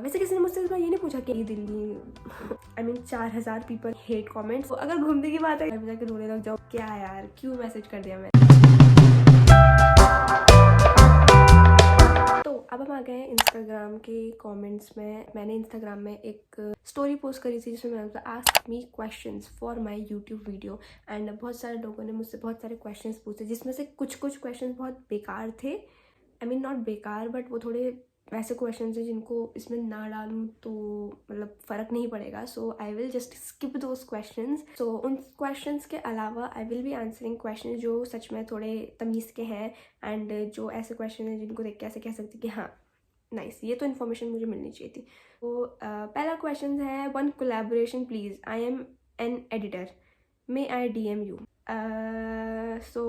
वैसे किसी ने मुझसे इस बार ये नहीं पूछा कि Delhi I mean 4000 people hate comments. तो अगर घूमने की बात है जाके रोने लग जाओ, क्या यार क्यों मैसेज कर दिया मैंने। तो अब हम आ गए हैं इंस्टाग्राम के कमेंट्स में। मैंने इंस्टाग्राम में एक स्टोरी पोस्ट करी थी जिसमें मैंने ask me questions for my YouTube video and बहुत सारे लोगों ने मुझसे बहुत सारे क्वेश्चंस पूछे, जिसमें से कुछ क्वेश्चंस बहुत बेकार थे। आई मीन नॉट बेकार बट वो थोड़े वैसे क्वेश्चंस हैं जिनको इसमें ना डालूं तो मतलब फ़र्क नहीं पड़ेगा। So I will just skip those questions. So उन क्वेश्चंस के अलावा I will be answering question जो सच में थोड़े तमीज़ के हैं एंड जो ऐसे क्वेश्चन हैं जिनको देख के ऐसे कह सकते कि हाँ नाइस, ये तो इन्फॉर्मेशन मुझे मिलनी चाहिए थी। तो पहला क्वेश्चन है, one collaboration please, I am an editor, may I DM you. So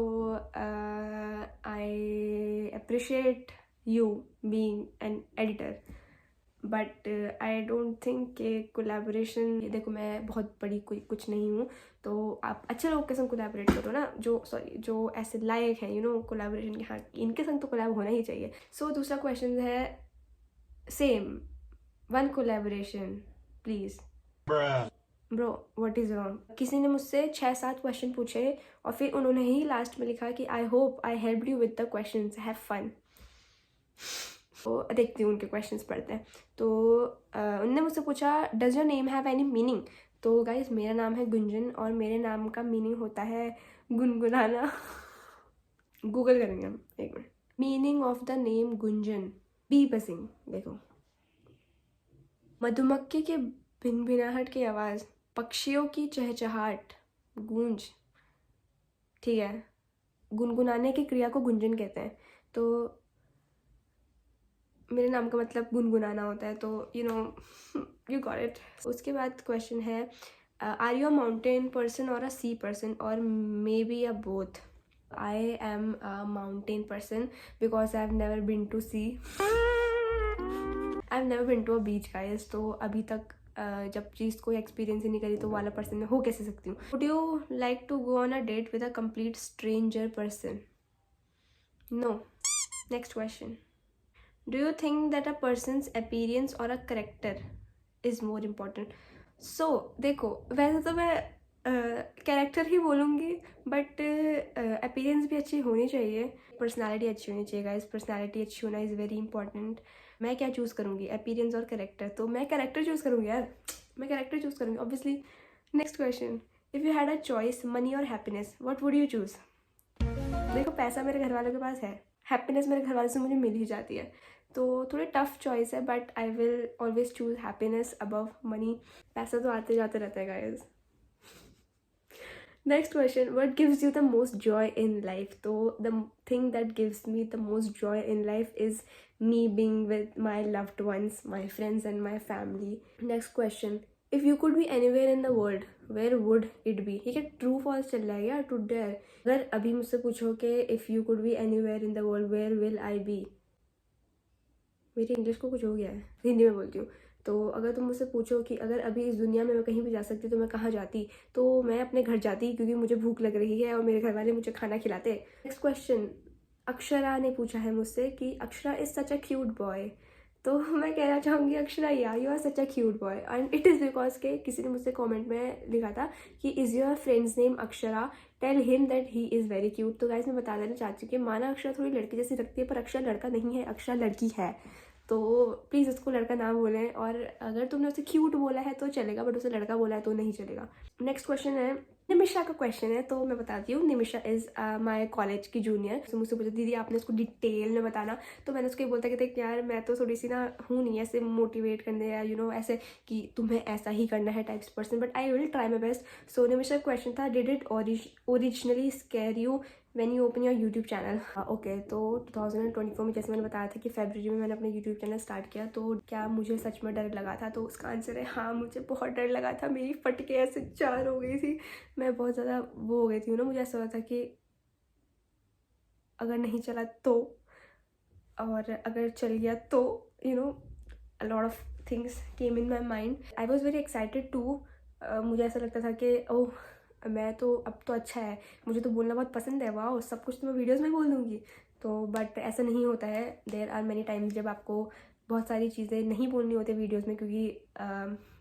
I appreciate you being an editor but I don't think कि कोलैबोरेशन, देखो मैं बहुत बड़ी कोई कुछ नहीं हूँ, तो आप अच्छे लोग के संग कोलैबोरेट करो ना, जो ऐसे लायक हैं कोलैबोरेशन के, हाँ इनके संग तो कोलैब होना ही चाहिए। सो दूसरा क्वेश्चन है same, one collaboration please. Bro what is wrong. किसी ने मुझसे 6-7 क्वेश्चन पूछे और फिर उन्होंने ही लास्ट में लिखा कि I hope I help you with the questions, have fun. तो देखती हूँ उनके क्वेश्चंस पढ़ते हैं। तो उनने मुझसे पूछा does your name have any meaning. तो गाइज मेरा नाम है गुंजन और मेरे नाम का मीनिंग होता है गुनगुनाना। गूगल करेंगे हम, एक मिनट। Meaning of the name Gunjan, bee buzzing. देखो, मधुमक्खी के भिनभिनाहट की आवाज़, पक्षियों की चहचहाट, गूंज, ठीक है। गुनगुनाने की क्रिया को गुंजन कहते हैं। तो मेरे नाम का मतलब गुनगुनाना होता है, तो यू गॉट इट। उसके बाद क्वेश्चन है are you a mountain person और अ सी पर्सन और may be a both. I am a mountain person because I have never been to sea, I have never been to a beach guys. तो अभी तक जब चीज़ कोई experience ही नहीं करी तो वाला पर्सन में हो कैसे सकती हूँ। Would you like to go on a date with a complete stranger person? No. Next question, do you think that a person's appearance और a character is more important? So देखो, वैसे तो मैं कैरेक्टर ही बोलूँगी बट अपीयरेंस भी अच्छी होनी चाहिए, पर्सनालिटी अच्छी होनी चाहिए गाइस। पर्सनालिटी अच्छी होना इज़ वेरी इंपॉर्टेंट। मैं क्या चूज़ करूँगी, अपीयरेंस और कैरेक्टर? तो मैं कैरेक्टर चूज़ करूँगी यार, मैं कैरेक्टर चूज़ करूँगी obviously. Next question, if you had a choice money और happiness what would you choose? देखो पैसा मेरे घर वालों के पास है, हैप्पीनेस मेरे घर वालों से मुझे मिल ही जाती है, तो थोड़ी टफ चॉइस है but I will always choose happiness above money. पैसा तो आते जाते रहता है guys. Next question, what gives you the most joy in life? तो the thing that gives me the most joy in life is me being with my loved ones, my friends and my family. Next question, if you could be anywhere in the world where would it be? ठीक है, true false चल रहा है यार, to dare. अगर अभी मुझसे पूछो कि if you could be anywhere in the world where will I be, मेरी इंग्लिश को कुछ हो गया है, हिंदी में बोलती हूँ। तो अगर तुम मुझसे पूछो कि अगर अभी इस दुनिया में मैं कहीं भी जा सकती तो मैं कहाँ जाती, तो मैं अपने घर जाती क्योंकि मुझे भूख लग रही है और मेरे घर वाले मुझे खाना खिलाते। नेक्स्ट क्वेश्चन, अक्षरा ने पूछा है मुझसे कि Akshara is such a cute boy. तो मैं कहना चाहूँगी Akshara yeah you are such a cute boy and it is because के किसी ने मुझसे कमेंट में लिखा था कि is your friends name Akshara, tell him that he is very cute. तो गाइस मैं बता देना चाहती हूँ कि माना अक्षरा थोड़ी लड़की जैसी लगती है पर अक्षरा लड़का नहीं है, अक्षरा लड़की है। तो प्लीज़ उसको लड़का ना बोलें, और अगर तुमने उसे क्यूट बोला है तो चलेगा बट उसे लड़का बोला है तो नहीं चलेगा। नेक्स्ट क्वेश्चन है, निमिषा का क्वेश्चन है, तो मैं बताती हूँ। निमिषा इज़ माय कॉलेज की जूनियर। तो मुझसे पूछा दीदी आपने इसको डिटेल में बताना, तो मैंने उसको ये बोलता कि देख यार मैं तो थोड़ी सी ना हूँ नहीं ऐसे मोटिवेट करने या ऐसे कि तुम्हें ऐसा ही करना है types person, but I will try my best. So Nimisha का क्वेश्चन था, did it originally scare you when you open your YouTube channel? Okay, तो 2024 में जैसे मैंने बताया था कि फरवरी में मैंने अपना यूट्यूब चैनल स्टार्ट किया, तो क्या मुझे सच में डर लगा था? तो उसका आंसर है हाँ, मुझे बहुत डर लगा था। मेरी फटके ऐसे 4 हो गई थी, मैं बहुत ज़्यादा वो हो गई थी मुझे ऐसा लगा था कि अगर नहीं चला तो, और अगर चल गया तो a lot of things came in my mind. I was very excited too. मुझे ऐसा लगता था कि ओह मैं तो अब तो अच्छा है, मुझे तो बोलना बहुत पसंद है, वाह सब कुछ तो मैं वीडियोज़ में बोल दूँगी। तो बट ऐसा नहीं होता है, देयर आर मैनी टाइम्स जब आपको बहुत सारी चीज़ें नहीं बोलनी होती वीडियोस में क्योंकि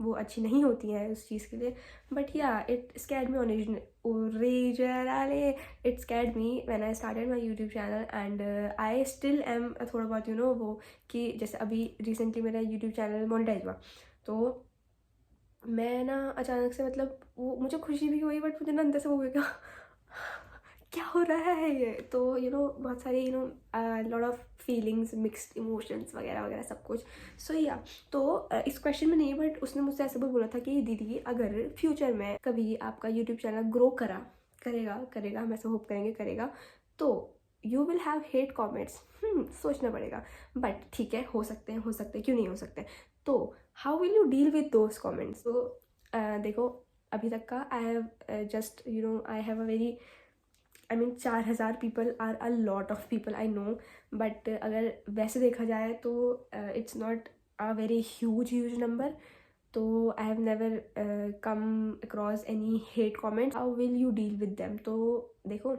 वो अच्छी नहीं होती हैं उस चीज़ के लिए. But yeah it scared me originally it scared me when I started my YouTube channel and I still am थोड़ा बहुत वो कि जैसे अभी रिसेंटली मेरा यूट्यूब चैनल मोनेटाइज हुआ तो मैं ना अचानक से मतलब वो मुझे खुशी भी हुई बट मुझे ना अंदर से वो हुआ क्या हो रहा है ये. तो बहुत सारे lot of feelings mixed emotions वगैरह वगैरह सब कुछ. सो या तो इस क्वेश्चन में नहीं बट उसने मुझसे ऐसे भी बोला था कि दीदी अगर फ्यूचर में कभी आपका यूट्यूब चैनल ग्रो करेगा हम ऐसा होप करेंगे करेगा तो you will have hate comments. सोचना पड़ेगा बट ठीक है हो सकते हैं क्यों नहीं हो सकते. तो how will you deal with those comments. तो देखो अभी तक का I have just I have a very 4,000 people are a lot of people I know but अगर वैसे देखा जाए तो it's not a very huge number. तो I have never come across any hate comments. How will you deal with them. तो देखो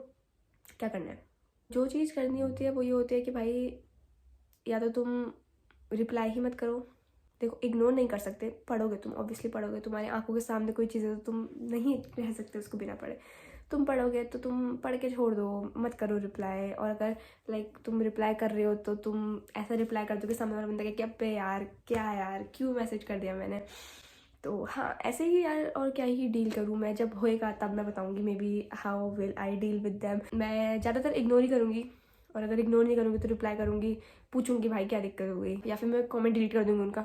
क्या करना है. जो चीज़ करनी होती है वो ये होती है कि भाई या तो तुम रिप्लाई ही मत करो. देखो इग्नोर नहीं कर सकते, पढ़ोगे तुम ऑब्वियसली पढ़ोगे, तुम्हारे आंखों के सामने कोई चीज़ है तो तुम नहीं रह सकते उसको बिना पढ़े. तुम पढ़ोगे तो तुम पढ़ के छोड़ दो, मत करो रिप्लाई. और अगर तुम रिप्लाई कर रहे हो तो तुम ऐसा रिप्लाई कर दो कि सामने वाला बंदा क्या पे यार क्या यार क्यों मैसेज कर दिया मैंने. तो हाँ ऐसे ही यार और क्या ही डील करूँ मैं. जब होएगा तब मैं बताऊँगी may be how will I deal with them. मैं ज़्यादातर इग्नोर ही करूँगी और अगर इग्नोर नहीं करूँगी तो रिप्लाई करूँगी, पूछूंगी भाई क्या दिक्कत हो गई या फिर मैं कमेंट डिलीट कर दूँगी उनका.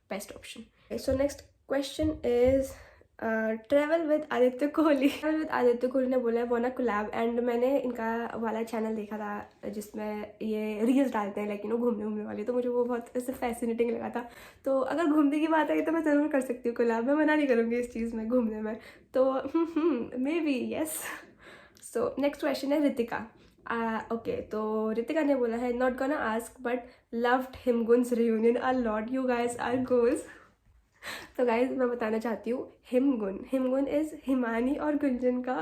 Best option. So next question is travel with Aditya Kohli. Travel with Aditya Kohli ने बोला है वाना कोलैब एंड मैंने इनका वाला चैनल देखा था जिसमें ये रील्स डालते हैं घूमने वाली. तो मुझे वो बहुत ऐसे फैसिनेटिंग लगा था. तो अगर घूमने की बात आई तो मैं ज़रूर कर सकती हूँ कोलैब. मैं मना नहीं करूँगी इस चीज़ में घूमने में. तो maybe yes. So next question है रितिका. ओके तो रितिका ने बोला है not gonna ask but loved हिमगुन्स reunion a lot. You guys are goals. तो गाइस मैं बताना चाहती हूँ हिमगुन इज हिमानी और गुंजन का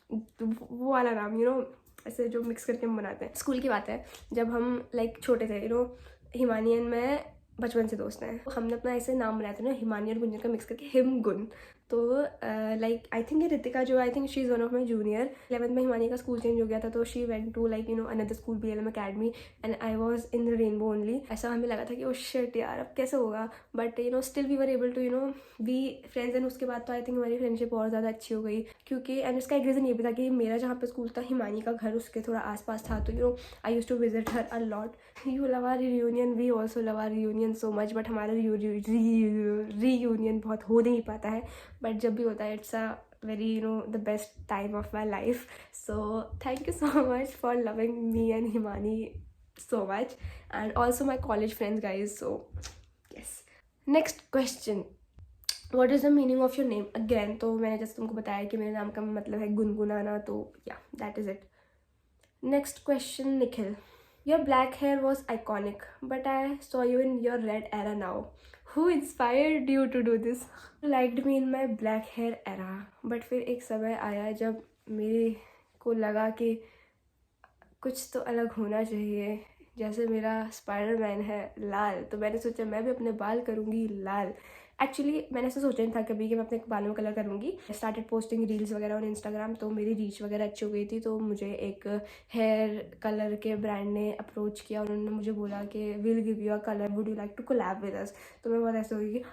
वो वाला नाम ऐसे जो मिक्स करके हम बनाते हैं. स्कूल की बात है जब हम छोटे थे हिमानी एंड मैं बचपन से दोस्त हैं. हमने अपना ऐसे नाम बनाया था ना हिमानी और गुंजन का मिक्स करके हिमगुन. तो आई थिंक ये रितिका जो I think she is one of my junior. 11th में हिमानी का स्कूल चेंज हो गया था तो she went to another school BLM academy and I was in the rainbow only. ऐसा हमें लगा था कि ओ शिट यार अब कैसे होगा but still we were able to be friends. And उसके बाद तो आई थिंक हमारी फ्रेंडशिप और ज़्यादा अच्छी हो गई क्योंकि एंड उसका एक रीज़न ये भी था कि मेरा जहाँ पे स्कूल था हिमानी का घर उसके थोड़ा आसपास था. तो I used to visit her a lot. You love our reunion, we also love our reunion so much. But हमारा रीयूनियन बहुत हो नहीं पाता है बट जब भी होता है it's a very the best time of my life. So thank you so much for loving me and Himani so much and also my college friends guys. So yes, next question, what is the meaning of your name again. तो मैंने जैसे तुमको बताया कि मेरे नाम का मतलब है गुनगुनाना. तो yeah, that is it. Next question, Nikhil. Your black hair was iconic, but I saw you in your red era now. Who inspired you to do this? You liked me in my black hair era, but फिर एक समय आया जब मेरे को लगा कि कुछ तो अलग होना चाहिए. जैसे मेरा स्पाइडरमैन है लाल तो मैंने सोचा मैं भी अपने बाल करूँगी लाल. एक्चुअली मैंने ऐसा सोचा नहीं था कभी कि मैं अपने बालों में कलर करूँगी. स्टार्टेड पोस्टिंग रील्स वगैरह ऑन इंस्टाग्राम तो मेरी रीच वगैरह अच्छी हो गई थी. तो मुझे एक हेयर कलर के ब्रांड ने अप्रोच किया. उन्होंने मुझे बोला कि will give you a colour, would you like to collab with us. तो मैं बहुत ऐसे हो गई कि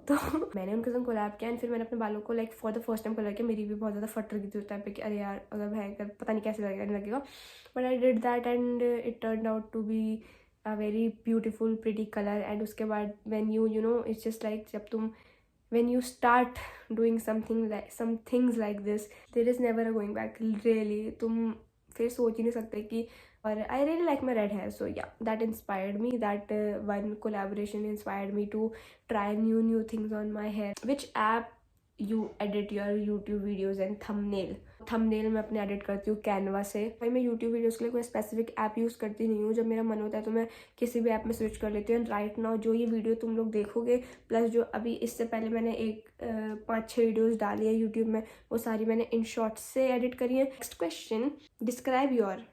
तो मैंने उनके साथ कोलैब किया एंड फिर मैंने अपने बालों को for the first time colour किया. मेरी भी बहुत ज़्यादा फट रही थी उस टाइम पे कि अरे यार अगर भयंकर पता नहीं कैसे लगेगा. But I did that and it turn out to be a very beautiful pretty colour. And उसके बाद व्हेन यू इट्स जस्ट जब तुम when you start doing some things like this there is never a going back. really तुम फिर सोच ही नहीं सकते कि. और I really like my red hair. So yeah, that inspired me. That one collaboration inspired me to try new things on my hair. Which app you edit your YouTube videos and thumbnail मैं अपने edit करती हूँ Canva से. भाई मैं YouTube videos के लिए कोई स्पेसिफिक ऐप यूज़ करती नहीं हूँ. जब मेरा मन होता है तो मैं किसी भी ऐप में स्विच कर लेती हूँ. एंड राइट नाउ जो ये वीडियो तुम लोग देखोगे प्लस जो अभी इससे पहले मैंने 5-6 वीडियोस डाली है यूट्यूब में वो सारी मैंने इन शॉर्ट्स से एडिट करी है. Next question, describe your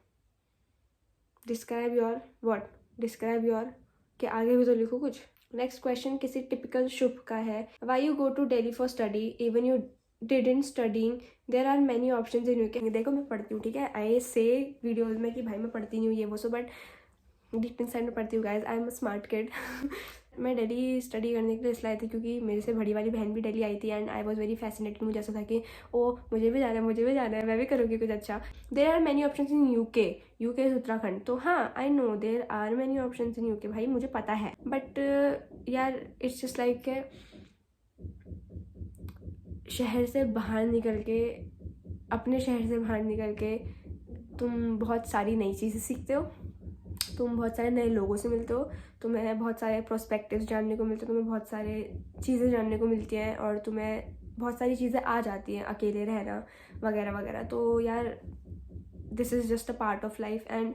describe your what, describe your के आगे भी तो लिखो कुछ। नेक्स्ट क्वेश्चन किसी टिपिकल शुभ का है। Why you go to Delhi for study even you didn't studying, there are many option in UK. देखो मैं पढ़ती हूँ, ठीक है, आई से वीडियोज में कि भाई मैं पढ़ती नहीं हूँ ये वो सो, बट डीप इन साइड में पढ़ती हूँ guys, I am a smart kid. मैं दिल्ली स्टडी करने के लिए इसलिए आई थी क्योंकि मेरे से बड़ी वाली बहन भी दिल्ली आई थी and I was very fascinated. मुझे ऐसा था कि ओ मुझे भी जाना है, मुझे भी जाना है, मैं भी करूँगी कुछ अच्छा। There are many option in UK, UK is Uttarakhand, तो हाँ I know there are many option in UK, भाई मुझे पता है, बट यार इट्स जस्ट लाइक शहर से बाहर निकल के, अपने शहर से बाहर निकल के तुम बहुत सारी नई चीज़ें सीखते हो, तुम बहुत सारे नए लोगों से मिलते हो, तुम्हें बहुत सारे प्रोस्पेक्टिव्स जानने को मिलते हैं, तुम्हें बहुत सारे चीज़ें जानने को मिलती हैं और तुम्हें बहुत सारी चीज़ें आ जाती हैं, अकेले रहना वगैरह वगैरह। तो यार this is just a part of life and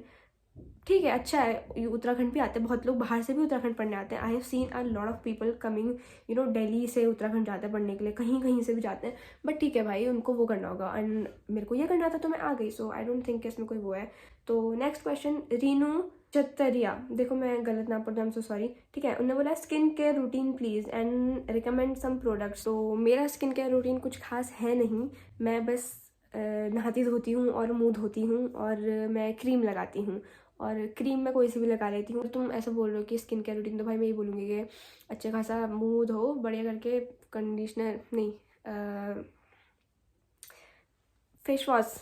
ठीक है, अच्छा है। उत्तराखंड भी आते हैं बहुत लोग, बाहर से भी उत्तराखंड पढ़ने आते हैं। I have seen a lot of people coming, you know, Delhi से उत्तराखंड जाते हैं पढ़ने के लिए, कहीं कहीं से भी जाते हैं, बट ठीक है भाई, उनको वो करना होगा एंड मेरे को ये करना था तो मैं आ गई, सो आई डोंट थिंक इसमें कोई वो है। तो नेक्स्ट क्वेश्चन रीनू चतरिया, देखो मैं गलत नाम पढ़, आई एम सो सॉरी, ठीक है। उन्होंने बोला skin care routine please and recommend some products. तो मेरा स्किन केयर रूटीन कुछ खास है नहीं, मैं बस नहाती धोती हूँ और मुँह धोती हूँ और मैं क्रीम लगाती हूँ, और क्रीम मैं कोई सी भी लगा लेती हूँ। तुम ऐसा बोल रहे हो कि स्किन केयर रूटीन, तो भाई मैं ये बोलूँगी कि अच्छा खासा मुँह धो बढ़िया करके, कंडीशनर नहीं, फेस वॉश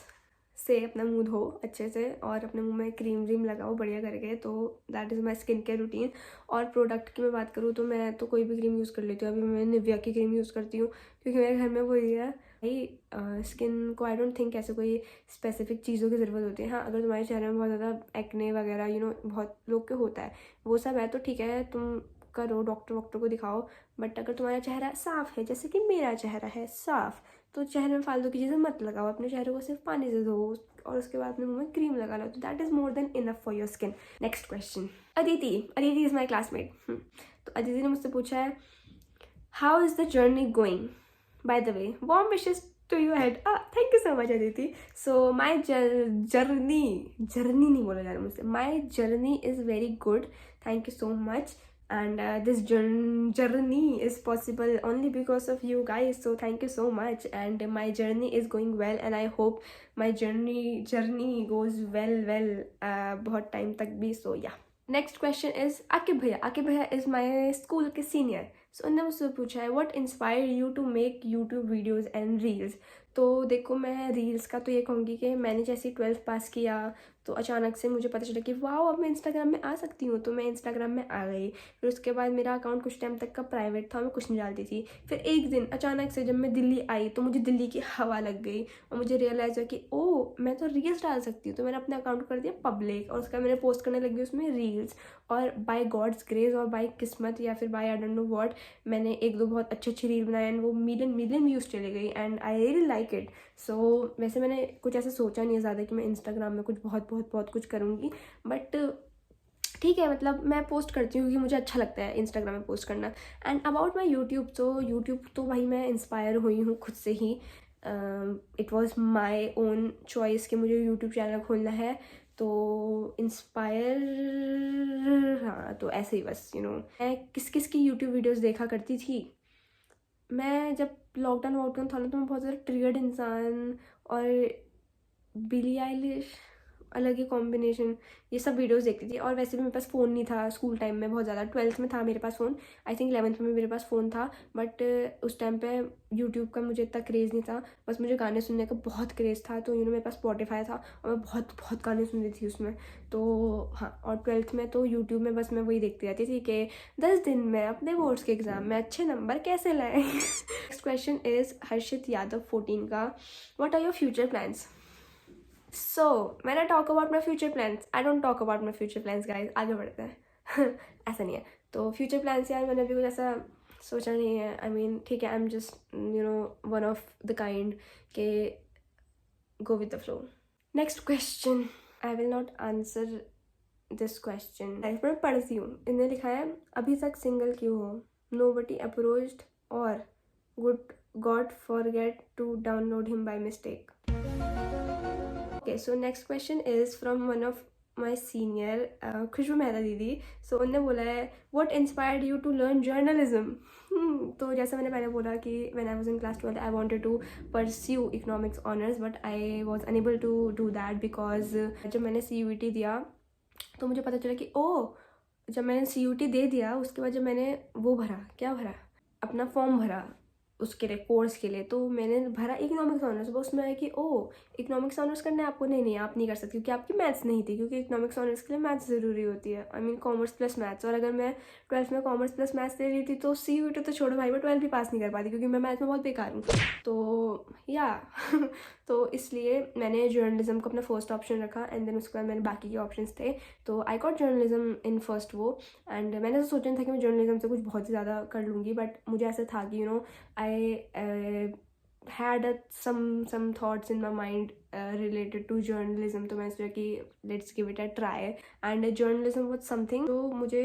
से अपना मुंह धो अच्छे से और अपने मुंह में क्रीम व्रीम लगाओ बढ़िया करके, तो that is my skin care routine. और प्रोडक्ट की मैं बात करूँ तो मैं तो कोई भी क्रीम यूज़ कर लेती हूँ। अभी मैं निविया की क्रीम यूज़ करती हूँ क्योंकि मेरे घर में वो ही है भाई। स्किन को आई डोंट थिंक ऐसे कोई स्पेसिफिक चीज़ों की ज़रूरत होती है। हाँ, अगर तुम्हारे चेहरे में बहुत ज़्यादा एक्ने वगैरह यू नो बहुत लोग के होता है, वो सब है तो ठीक है, तुम करो, डॉक्टर को दिखाओ। बट अगर तुम्हारा चेहरा साफ़ है, जैसे कि मेरा चेहरा है साफ़, तो चेहरे में फालतू की चीज़ें मत लगाओ, अपने चेहरे को सिर्फ पानी से धो और उसके बाद अपने मुंह में क्रीम लगा लो, तो that is more than enough for your skin. Next question, Aditi, Aditi is my classmate. तो अदिति ने मुझसे पूछा है how is the journey going, by the way warm wishes to you head. Thank you so much Aditi. So my journey नहीं बोला जा रहा मुझसे, my journey is very good, thank you so much, and this journey is possible only because of you guys, so thank you so much, and my journey is going well and I hope my journey goes well बहुत time तक भी। so yeah, next question is Aqib भैया is my school के senior। so उन्होंने मुझसे पूछा है what inspired you to make YouTube videos and reels। तो देखो मैं रील्स का तो ये कहूँगी कि मैंने जैसे 12th पास किया तो अचानक से मुझे पता चला कि वाह अब मैं इंस्टाग्राम में आ सकती हूँ, तो मैं इंस्टाग्राम में आ गई। फिर उसके बाद मेरा अकाउंट कुछ टाइम तक का प्राइवेट था, मैं कुछ नहीं डालती थी। फिर एक दिन अचानक से जब मैं दिल्ली आई तो मुझे दिल्ली की हवा लग गई और मुझे रियलाइज़ हुआ कि ओ मैं तो रील्स डाल सकती हूँ, तो मैंने अपना अकाउंट कर दिया पब्लिक और उसका मैंने पोस्ट करने लगी उसमें रील्स। और बाय गॉड्स ग्रेस और बाय किस्मत या फिर by I don't know what, मैंने एक दो बहुत अच्छी रील बनाए एंड वो मिलियन व्यूज़ चले गई and I really like it. So वैसे मैंने कुछ ऐसा सोचा नहीं है ज़्यादा कि मैं इंस्टाग्राम में कुछ बहुत कुछ करूँगी, बट ठीक है, मतलब मैं पोस्ट करती हूँ क्योंकि मुझे अच्छा लगता है इंस्टाग्राम में पोस्ट करना। एंड अबाउट माई यूट्यूब तो भाई मैं इंस्पायर हुई हूँ खुद से ही। It was my own choice कि मुझे यूट्यूब चैनल खोलना है, तो इंस्पायर, हाँ तो ऐसे ही बस यू नो। मैं किस की यूट्यूब वीडियोज़ देखा करती थी, मैं जब लॉकडाउन था ना तो मैं बहुत ज़्यादा ट्रिगर्ड इंसान और बिली आइलिश अलग ही कॉम्बिनेशन ये सब वीडियोस देखती थी। और वैसे भी मेरे पास फ़ोन नहीं था स्कूल टाइम में बहुत ज़्यादा, 12th में था मेरे पास फ़ोन, आई थिंक 11th में मेरे पास फ़ोन था, बट उस टाइम पे यूट्यूब का मुझे इतना क्रेज़ नहीं था, बस मुझे गाने सुनने का बहुत क्रेज़ था। तो यू नो मेरे पास स्पॉटिफाई था और मैं बहुत गाने सुनती थी उसमें। तो हाँ, और 12th में तो यूट्यूब में बस मैं वही देखती रहती थी कि 10 दिन में अपने बोर्ड्स के एग्ज़ाम में अच्छे नंबर कैसे लाएँ। Next question is Harshit Yadav 14 का, what are your future plans. So when I talk about my future plans, I don't talk about my future plans guys, आगे बढ़ते हैं। ऐसा नहीं है, तो फ्यूचर प्लान्स यार मैंने अभी कुछ ऐसा सोचा नहीं है। आई मीन ठीक है, I am just you know one of the kind के go with the flow. Next question, I will not answer this question. Life में पढ़ती हूँ, इन्हें लिखा है अभी तक सिंगल क्यों हो, नोबडी अप्रोच्ड और good god forget to download him by mistake. Okay, so next question is from one of my senior Khushbu Mehta दीदी. सो उनने बोला है what inspired you to learn journalism. तो जैसा मैंने पहले बोला कि when I was in class 12 I wanted to pursue economics honours but I was unable to do that because जब मैंने CUET दिया तो मुझे पता चला कि जब मैंने CUET दे दिया उसके बाद जब मैंने वो भरा, क्या भरा, अपना फॉर्म भरा उसके लिए, कोर्स के लिए, तो मैंने भरा इकोनॉमिक्स ऑनर्स. वो उसमें आया कि इकोनॉमिक्स ऑनर्स करना है आपको. नहीं आप नहीं कर सकते क्योंकि आपकी मैथ्स नहीं थी, क्योंकि इकोनॉमिक्स ऑनर्स के लिए मैथ्स ज़रूरी होती है. I mean commerce plus maths. और अगर मैं 12th में कॉमर्स प्लस मैथ्स ले रही थी तो CUET तो छोड़ो भाई, मैं 12th भी पास नहीं कर पाती क्योंकि मैं मैथ्स में बहुत बेकार हूँ. तो या तो इसलिए मैंने जर्नलिज्म को अपना फर्स्ट ऑप्शन रखा एंड देन उसके बाद मैंने बाकी के ऑप्शंस थे. तो I got journalism in first वो. एंड मैंने तो सोचा था कि मैं जर्नलिज्म से कुछ बहुत ही ज़्यादा कर लूँगी, बट मुझे ऐसा था कि I had some thoughts in my mind related to journalism. तो मैंने सोचा कि let's give it a try. And journalism was something जो मुझे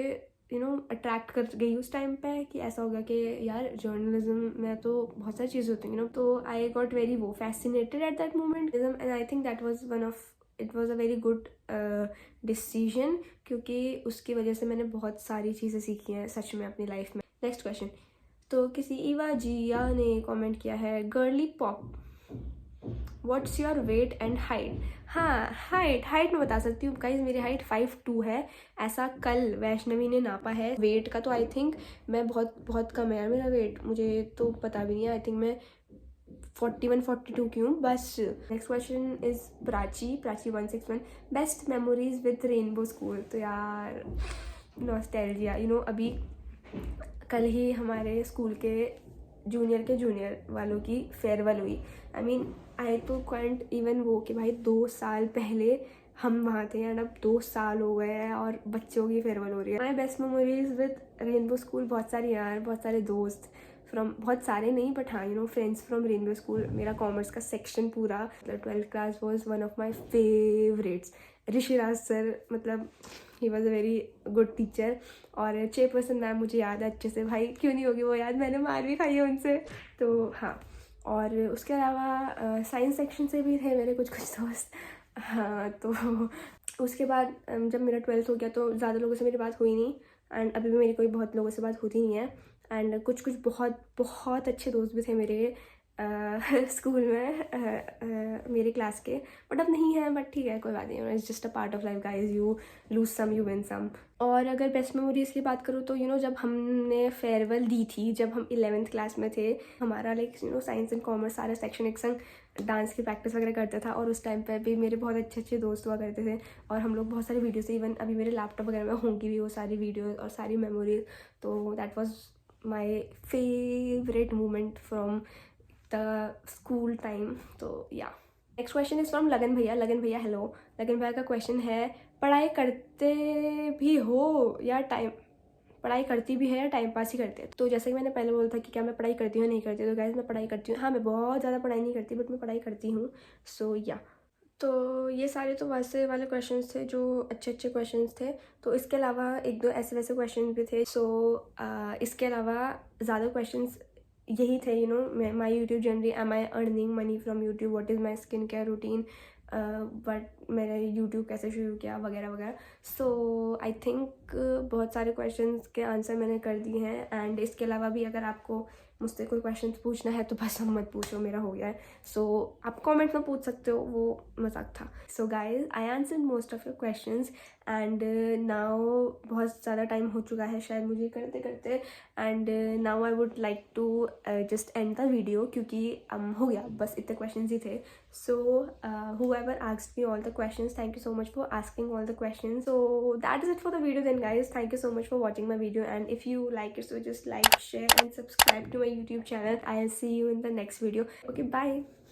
अट्रैक्ट कर गई उस टाइम पे, कि ऐसा हो गया कि यार जर्नलिज्म में तो बहुत सारी चीज़ें होती हैं तो I got very fascinated at that moment. And I think that was it was a very good decision, क्योंकि उसकी वजह से मैंने बहुत सारी चीज़ें सीखी हैं सच में अपनी लाइफ में. Next question. तो किसी ईवा जिया ने कमेंट किया है girly pop what's your weight and height. हाँ, हाइट मैं बता सकती हूँ गाइज. मेरी हाइट 5'2" है. ऐसा कल वैष्णवी ने नापा है. वेट का तो आई थिंक मैं बहुत कम है यार मेरा वेट, मुझे तो पता भी नहीं है. आई थिंक मैं 41-42 की हूँ बस. Next question is Prachi 161. Best memories with rainbow school. तो यार नॉस्टैल्जिया, अभी कल ही हमारे स्कूल के जूनियर वालों की फेयरवेल हुई. आई मीन आई तो कांट इवन वो कि भाई 2 साल पहले हम वहाँ थे एंड अब 2 साल हो गए हैं और बच्चों की फेयरवेल हो रही है. My best memories with rainbow school बहुत सारी यार, बहुत सारे दोस्त फ्रॉम, बहुत सारे नहीं बट हाँ फ्रेंड्स फ्रॉम रेनबो स्कूल. मेरा कॉमर्स का सेक्शन पूरा, 12th class was one of my favourites. Rishiraj sir, मतलब ही was a very good teacher. और चेयरपर्सन मैम मुझे याद है अच्छे से. भाई क्यों नहीं होगी वो याद, मैंने मार भी खाई है उनसे. तो हाँ, और उसके अलावा साइंस सेक्शन से भी थे मेरे कुछ दोस्त. हाँ, तो उसके बाद जब मेरा 12th हो गया तो ज़्यादा लोगों से मेरी बात हुई नहीं. एंड अभी भी मेरी कोई बहुत लोगों से बात होती नहीं है. एंड कुछ बहुत अच्छे दोस्त भी थे मेरे स्कूल में, मेरे क्लास के, बट अब नहीं है. बट ठीक है, कोई बात नहीं. It's just a part of life guys. You lose some, you win some. और अगर बेस्ट मेमोरीज की बात करूँ तो जब हमने फेयरवेल दी थी, जब हम 11th क्लास में थे, हमारा लाइक साइंस एंड कॉमर्स सारे सेक्शन एक संग डांस की प्रैक्टिस वगैरह करता था. और उस टाइम पे भी मेरे बहुत अच्छे दोस्त हुआ करते थे और हम लोग बहुत सारी वीडियोस, इवन अभी मेरे लैपटॉप वगैरह में होंगी भी वो सारी वीडियोस और सारी मेमोरीज. तो that was my favourite moment from the school time. तो या नेक्स्ट क्वेश्चन इज फ्रॉम लगन भैया. हेलो लगन भैया का क्वेश्चन है पढ़ाई करते भी हो या टाइम पास ही करते हैं. तो जैसे कि मैंने पहले बोला था कि क्या मैं पढ़ाई करती हूँ नहीं करती, तो गाइस मैं पढ़ाई करती हूँ. हाँ, मैं बहुत ज़्यादा पढ़ाई नहीं करती बट मैं पढ़ाई करती हूँ. सो या तो ये सारे तो वैसे वाले क्वेश्चंस थे जो अच्छे क्वेश्चंस थे. तो इसके अलावा एक दो ऐसे वैसे क्वेश्चन भी थे. सो इसके अलावा ज़्यादा क्वेश्चंस यही थे. My YouTube journey, am I earning money from YouTube, what is my skin care routine, but मैंने यूट्यूब कैसे शुरू किया वगैरह वगैरह. सो आई थिंक बहुत सारे क्वेश्चंस के आंसर मैंने कर दिए हैं. एंड इसके अलावा भी अगर आपको मुझसे कोई क्वेश्चन पूछना है तो बस हम मत पूछो, मेरा हो गया है. सो आप कमेंट में पूछ सकते हो, वो मजाक था. So guys I answered most of your questions and now बहुत ज़्यादा टाइम हो चुका है शायद मुझे करते करते. And now I would like to just end the video, क्योंकि हो गया, बस इतने क्वेश्चंस ही थे. So whoever asked me all the questions, thank you so much for asking all the questions. So that is it for the video then guys. Thank you so much for watching my video, and if you like it, so just like, share and subscribe to my YouTube channel. I'll see you in the next video. Okay, bye.